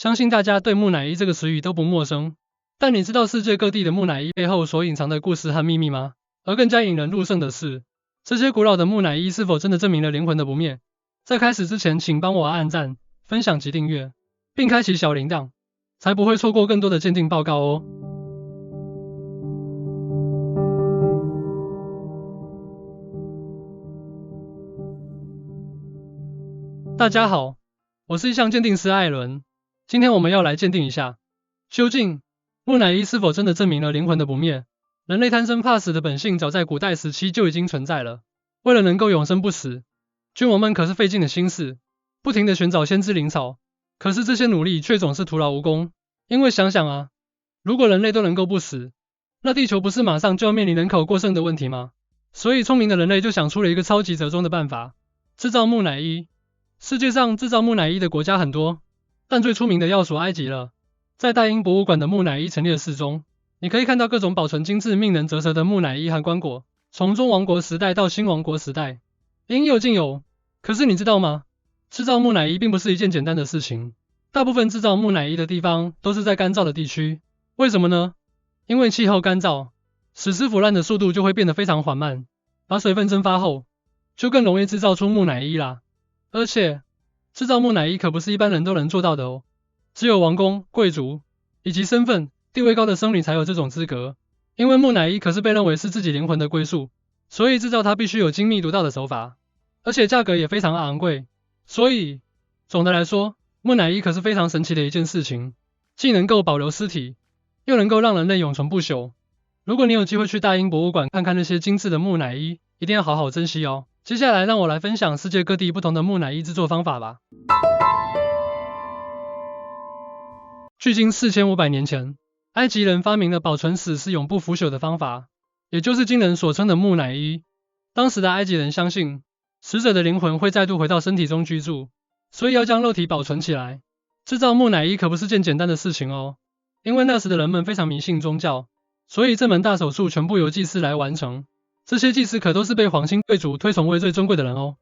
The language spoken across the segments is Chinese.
相信大家对木乃伊这个词语都不陌生，但你知道世界各地的木乃伊背后所隐藏的故事和秘密吗？而更加引人入胜的是，这些古老的木乃伊是否真的证明了灵魂的不灭？在开始之前，请帮我按赞、分享及订阅，并开启小铃铛，才不会错过更多的鉴定报告哦。大家好，我是一项鉴定师艾伦，今天我们要来鉴定一下，究竟木乃伊是否真的证明了灵魂的不灭？人类贪生怕死的本性早在古代时期就已经存在了，为了能够永生不死，君王们可是费尽了心思，不停地寻找先知灵草，可是这些努力却总是徒劳无功。因为想想啊，如果人类都能够不死，那地球不是马上就要面临人口过剩的问题吗？所以聪明的人类就想出了一个超级折中的办法，制造木乃伊。世界上制造木乃伊的国家很多，但最出名的要数埃及了。在大英博物馆的木乃伊陈列室中，你可以看到各种保存精致、令人啧舌的木乃伊和棺椁，从中王国时代到新王国时代，应有尽有。可是你知道吗？制造木乃伊并不是一件简单的事情。大部分制造木乃伊的地方都是在干燥的地区，为什么呢？因为气候干燥，死尸腐烂的速度就会变得非常缓慢，把水分蒸发后，就更容易制造出木乃伊啦。而且，制造木乃伊可不是一般人都能做到的哦，只有王公、贵族以及身份地位高的僧侣才有这种资格。因为木乃伊可是被认为是自己灵魂的归宿，所以制造它必须有精密独到的手法，而且价格也非常昂贵。所以，总的来说，木乃伊可是非常神奇的一件事情，既能够保留尸体，又能够让人类永存不朽。如果你有机会去大英博物馆看看那些精致的木乃伊，一定要好好珍惜哦。接下来让我来分享世界各地不同的木乃伊制作方法吧。距今4500年前，埃及人发明了保存死尸永不腐朽的方法，也就是今人所称的木乃伊。当时的埃及人相信，死者的灵魂会再度回到身体中居住，所以要将肉体保存起来。制造木乃伊可不是件简单的事情哦，因为那时的人们非常迷信宗教，所以这门大手术全部由祭司来完成。这些祭司可都是被皇亲贵族推崇为最尊贵的人哦。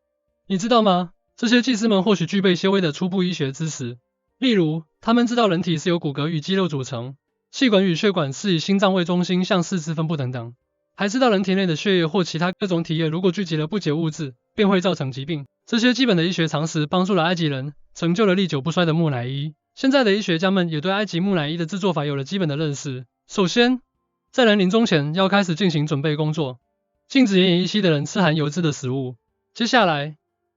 你知道吗？这些祭司们或许具备些微的初步医学知识，例如，他们知道人体是由骨骼与肌肉组成，气管与血管是以心脏为中心向四肢分布等等，还知道人体内的血液或其他各种体液如果聚集了不洁物质，便会造成疾病。这些基本的医学常识帮助了埃及人，成就了历久不衰的木乃伊。现在的医学家们也对埃及木乃伊的制作法有了基本的认识。首先，在人临终前要开始进行准备工作，禁止奄奄一息的人吃含油脂的食物。接下来，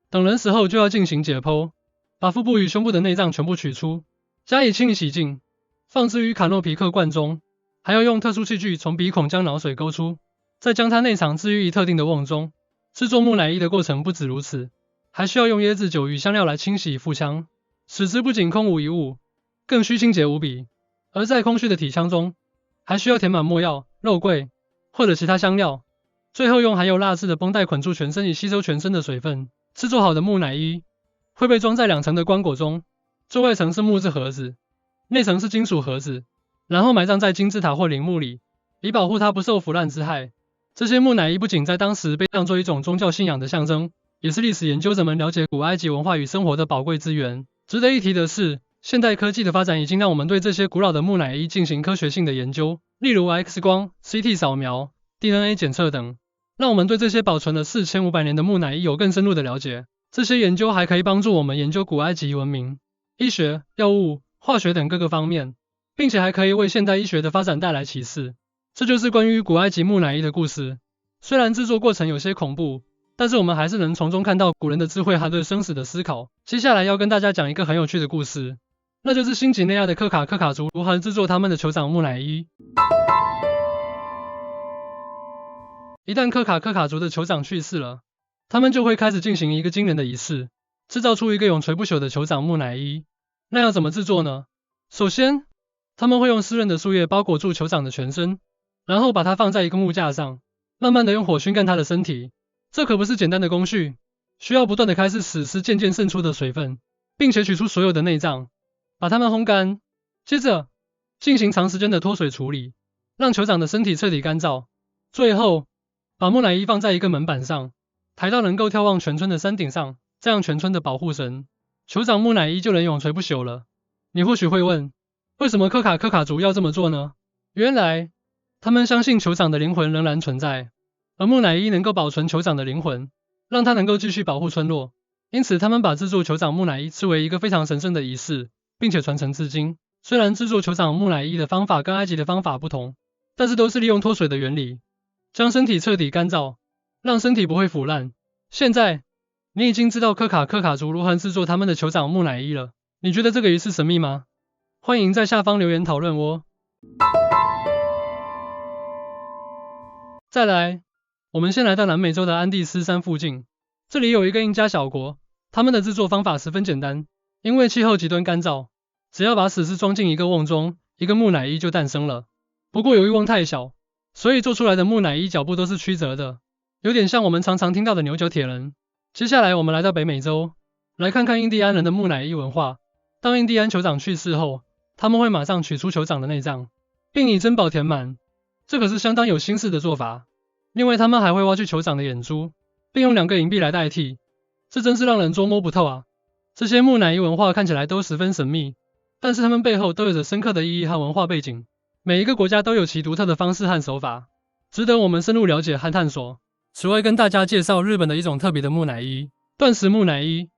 等人死后就要进行解剖，把腹部与胸部的内脏全部取出，加以清理洗净，放置于卡诺皮克罐中，还要用特殊器具从鼻孔将脑髓勾出，再将它内肠置于一特定的瓮中。制作木乃伊的过程不止如此，还需要用椰子酒与香料来清洗腹腔，使之不仅空无一物，更需清洁无比。而在空虚的体腔中，还需要填满没药、肉桂或者其他香料，最后用含有蜡质的绷带捆住全身以吸收全身的水分。制作好的木乃伊会被装在2层的棺椁中，最外层是木质盒子，内层是金属盒子，然后埋葬在金字塔或陵墓里，以保护它不受腐烂之害。这些木乃伊不仅在当时被当作一种宗教信仰的象征，也是历史研究者们了解古埃及文化与生活的宝贵资源。值得一提的是，现代科技的发展已经让我们对这些古老的木乃伊进行科学性的研究，例如 X 光、CT 扫描、DNA 检测等，让我们对这些保存了4500年的木乃伊有更深入的了解。这些研究还可以帮助我们研究古埃及文明、医学、药物、化学等各个方面，并且还可以为现代医学的发展带来启示。这就是关于古埃及木乃伊的故事。虽然制作过程有些恐怖，但是我们还是能从中看到古人的智慧和对生死的思考。接下来要跟大家讲一个很有趣的故事，那就是新几内亚的科卡族如何制作他们的酋长木乃伊。一旦科卡族的酋长去世了，他们就会开始进行一个惊人的仪式，制造出一个永垂不朽的酋长木乃伊。那要怎么制作呢？首先，他们会用湿润的树叶包裹住酋长的全身，然后把它放在一个木架上，慢慢的用火熏干他的身体。这可不是简单的工序，需要不断的开始死尸渐渐渗出的水分，并且取出所有的内脏，把它们烘干，接着进行长时间的脱水处理，让酋长的身体彻底干燥。最后，把木乃伊放在一个门板上，抬到能够眺望全村的山顶上，这样全村的保护神酋长木乃伊就能永垂不朽了。你或许会问，为什么科卡族要这么做呢？原来，他们相信酋长的灵魂仍然存在，而木乃伊能够保存酋长的灵魂，让他能够继续保护村落。因此，他们把制作酋长木乃伊视为一个非常神圣的仪式，并且传承至今。虽然制作酋长木乃伊的方法跟埃及的方法不同，但是都是利用脱水的原理，将身体彻底干燥，让身体不会腐烂。现在，你已经知道科卡族如何制作他们的酋长木乃伊了。你觉得这个仪式神秘吗？欢迎在下方留言讨论哦。再来，我们先来到南美洲的安第斯山附近，这里有一个印加小国，他们的制作方法十分简单，因为气候极端干燥，只要把死尸装进一个瓮中，一个木乃伊就诞生了。不过由于瓮太小，所以做出来的木乃伊脚部都是曲折的，有点像我们常常听到的牛角铁人。接下来我们来到北美洲，来看看印第安人的木乃伊文化。当印第安酋长去世后，他们会马上取出酋长的内脏，并以珍宝填满，这可是相当有心思的做法。另外他们还会挖去酋长的眼珠，并用2个银币来代替，这真是让人捉摸不透啊。这些木乃伊文化看起来都十分神秘，但是它们背后都有着深刻的意义和文化背景，每一个国家都有其独特的方式和手法，值得我们深入了解和探索。此外跟大家介绍日本的一种特别的木乃伊，断食木乃伊。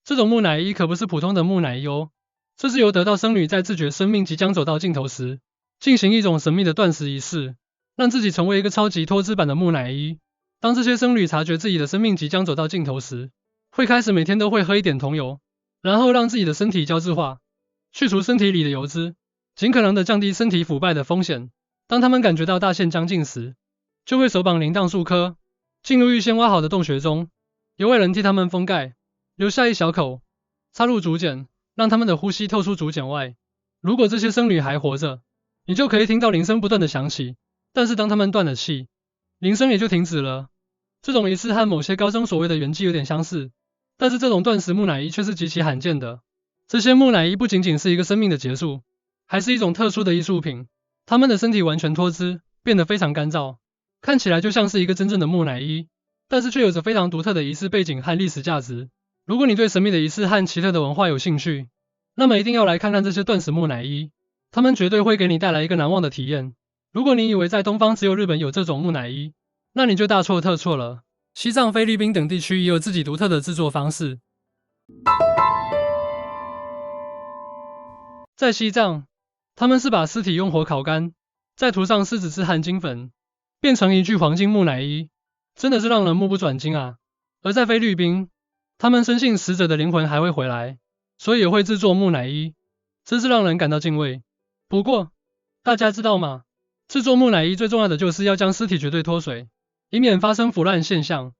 这种木乃伊可不是普通的木乃伊哦，这是由得道僧侣在自觉生命即将走到尽头时，进行一种神秘的断食仪式，让自己成为一个超级脱脂版的木乃伊。当这些僧侣察觉自己的生命即将走到尽头时，会开始每天都会喝一点桐油，然后让自己的身体胶质化，去除身体里的油脂，尽可能的降低身体腐败的风险。当他们感觉到大限将近时，就会手绑铃铛树棵，进入预先挖好的洞穴中，由外人替他们封盖，留下一小口，插入竹简，让他们的呼吸透出竹简外。如果这些僧侣还活着，你就可以听到铃声不断的响起，但是当他们断了气，铃声也就停止了。这种仪式和某些高僧所谓的圆寂有点相似，但是这种断食木乃伊却是极其罕见的。这些木乃伊不仅仅是一个生命的结束，还是一种特殊的艺术品。他们的身体完全脱脂，变得非常干燥，看起来就像是一个真正的木乃伊，但是却有着非常独特的仪式背景和历史价值。如果你对神秘的仪式和奇特的文化有兴趣，那么一定要来看看这些断食木乃伊，他们绝对会给你带来一个难忘的体验。如果你以为在东方只有日本有这种木乃伊，那你就大错特错了。西藏、菲律宾等地区也有自己独特的制作方式。在西藏，他们是把尸体用火烤干，再涂上狮子汁和金粉，变成一具黄金木乃伊，真的是让人目不转睛啊。而在菲律宾，他们深信死者的灵魂还会回来，所以也会制作木乃伊，真是让人感到敬畏。不过，大家知道吗？制作木乃伊最重要的就是要将尸体绝对脱水，以免发生腐烂现象，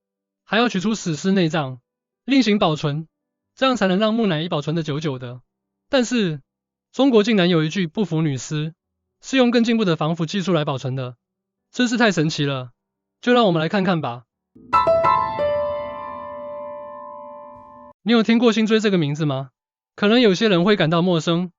还要取出死尸内脏，另行保存，这样才能让木乃伊保存的久久的。但是，中国竟然有一具不腐女尸，是用更进步的防腐技术来保存的，真是太神奇了。就让我们来看看吧。你有听过辛追这个名字吗？可能有些人会感到陌生，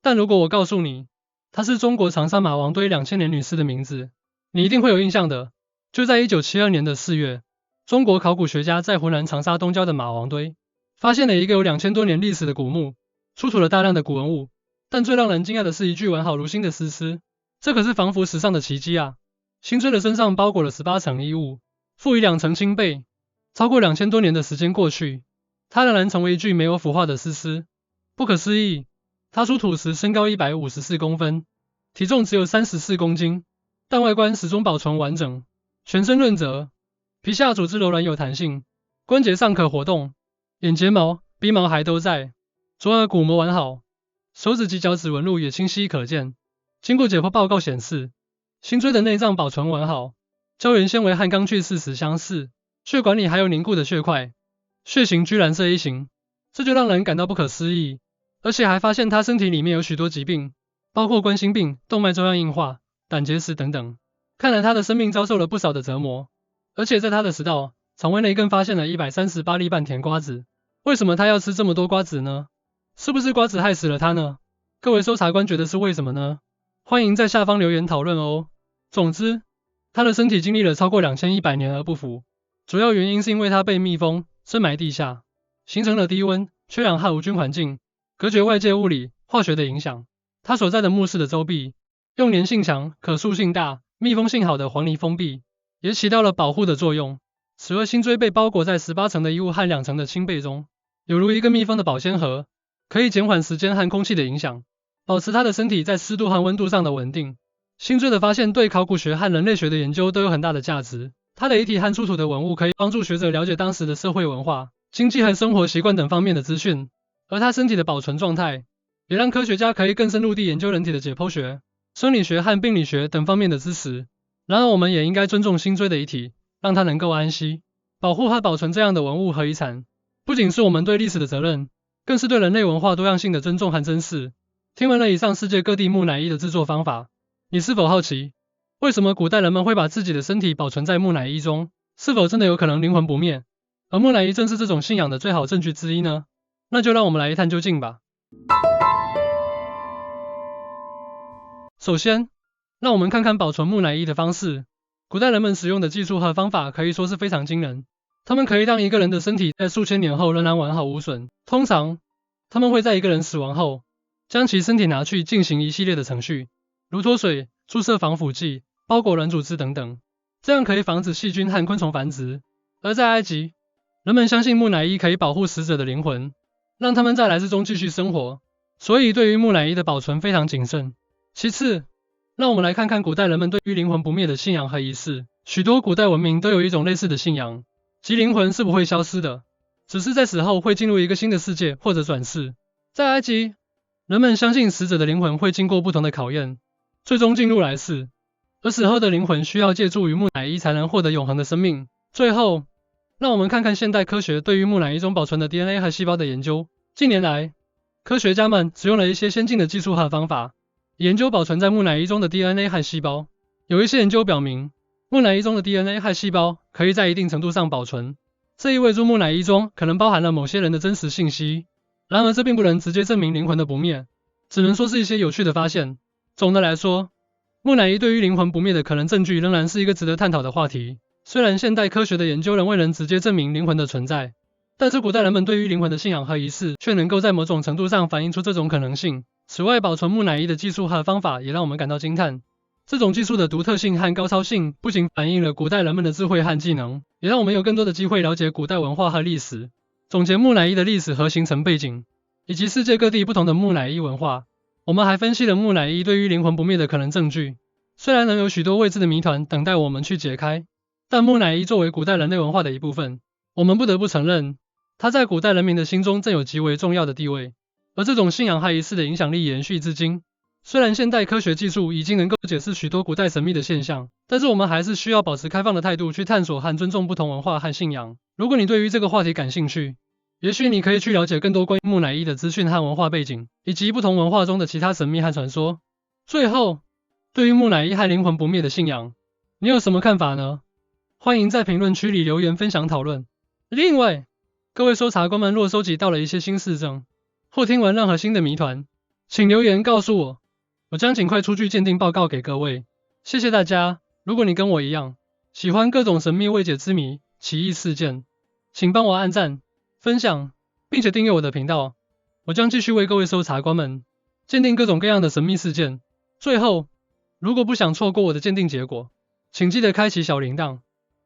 但如果我告诉你，她是中国长沙马王堆2000年女尸的名字，你一定会有印象的。就在1972年的4月，中国考古学家在湖南长沙东郊的马王堆，发现了一个有2000多年历史的古墓，出土了大量的古文物，但最让人惊讶的是一具完好如新的尸尸，这可是防腐史上的奇迹啊！辛追的身上包裹了18层衣物，附以2层青被，超过2000多年的时间过去，他仍然成为一具没有腐化的尸尸。不可思议，他出土时身高154公分，体重只有34公斤，但外观始终保存完整，全身润泽，皮下组织柔软有弹性，关节尚可活动，眼睫毛、鼻毛还都在，左耳骨膜完好，手指及脚趾纹路也清晰可见。经过解剖报告显示，辛追的内脏保存完好，胶原纤维和钢锯事实相似，血管里还有凝固的血块，血型居然是 A 型，这就让人感到不可思议。而且还发现他身体里面有许多疾病，包括冠心病、动脉粥样硬化、胆结石等等。看来他的生命遭受了不少的折磨，而且在他的食道、肠胃内更发现了138粒半甜瓜子。为什么他要吃这么多瓜子呢？是不是瓜子害死了他呢？各位搜查官觉得是为什么呢？欢迎在下方留言讨论哦。总之，他的身体经历了超过2100年而不腐，主要原因是因为他被密封、深埋地下，形成了低温、缺氧和无菌环境，隔绝外界物理、化学的影响。它所在的墓室的周壁，用粘性强、可塑性大、密封性好的黄泥封闭，也起到了保护的作用。此外，心椎被包裹在18层的衣物和2层的轻被中，有如一个密封的保鲜盒，可以减缓时间和空气的影响，保持它的身体在湿度和温度上的稳定。心椎的发现对考古学和人类学的研究都有很大的价值。它的遗体和出土的文物可以帮助学者了解当时的社会文化、经济和生活习惯等方面的资讯，而它身体的保存状态，也让科学家可以更深入地研究人体的解剖学、生理学和病理学等方面的知识。然而，我们也应该尊重心椎的遗体，让它能够安息。保护和保存这样的文物和遗产，不仅是我们对历史的责任，更是对人类文化多样性的尊重和珍视。听闻了以上世界各地木乃伊的制作方法，你是否好奇，为什么古代人们会把自己的身体保存在木乃伊中？是否真的有可能灵魂不灭？而木乃伊正是这种信仰的最好证据之一呢？那就让我们来一探究竟吧。首先，让我们看看保存木乃伊的方式。古代人们使用的技术和方法可以说是非常惊人，他们可以让一个人的身体在数千年后仍然完好无损。通常，他们会在一个人死亡后，将其身体拿去进行一系列的程序，如脱水、注射防腐剂、包裹软组织等等，这样可以防止细菌和昆虫繁殖。而在埃及，人们相信木乃伊可以保护死者的灵魂，让他们在来世中继续生活，所以对于木乃伊的保存非常谨慎。其次，让我们来看看古代人们对于灵魂不灭的信仰和仪式。许多古代文明都有一种类似的信仰，即灵魂是不会消失的，只是在死后会进入一个新的世界或者转世。在埃及，人们相信死者的灵魂会经过不同的考验，最终进入来世，而死后的灵魂需要借助于木乃伊才能获得永恒的生命。最后，让我们看看现代科学对于木乃伊中保存的 DNA 和细胞的研究。近年来，科学家们使用了一些先进的技术和方法，研究保存在木乃伊中的 DNA 和细胞。有一些研究表明，木乃伊中的 DNA 和细胞可以在一定程度上保存，这意味着木乃伊中可能包含了某些人的真实信息。然而，这并不能直接证明灵魂的不灭，只能说是一些有趣的发现。总的来说，木乃伊对于灵魂不灭的可能证据仍然是一个值得探讨的话题。虽然现代科学的研究仍未能直接证明灵魂的存在，但是古代人们对于灵魂的信仰和仪式却能够在某种程度上反映出这种可能性。此外，保存木乃伊的技术和方法也让我们感到惊叹。这种技术的独特性和高超性不仅反映了古代人们的智慧和技能，也让我们有更多的机会了解古代文化和历史。总结木乃伊的历史和形成背景，以及世界各地不同的木乃伊文化，我们还分析了木乃伊对于灵魂不灭的可能证据。虽然仍有许多未知的谜团等待我们去解开，但木乃伊作为古代人类文化的一部分，我们不得不承认，它在古代人民的心中正有极为重要的地位。而这种信仰和仪式的影响力延续至今。虽然现代科学技术已经能够解释许多古代神秘的现象，但是我们还是需要保持开放的态度去探索和尊重不同文化和信仰。如果你对于这个话题感兴趣，也许你可以去了解更多关于木乃伊的资讯和文化背景，以及不同文化中的其他神秘和传说。最后，对于木乃伊和灵魂不灭的信仰，你有什么看法呢？欢迎在评论区里留言分享讨论。另外，各位搜查官们若收集到了一些新事证，或听闻任何新的谜团，请留言告诉我，我将尽快出具鉴定报告给各位。谢谢大家。如果你跟我一样，喜欢各种神秘未解之谜、奇异事件，请帮我按赞、分享，并且订阅我的频道。我将继续为各位搜查官们鉴定各种各样的神秘事件。最后，如果不想错过我的鉴定结果，请记得开启小铃铛，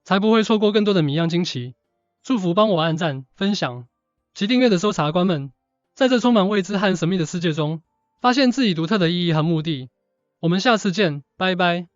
才不会错过更多的谜样惊奇。祝福帮我按赞、分享及订阅的搜查官们，在这充满未知和神秘的世界中，发现自己独特的意义和目的。我们下次见，拜拜。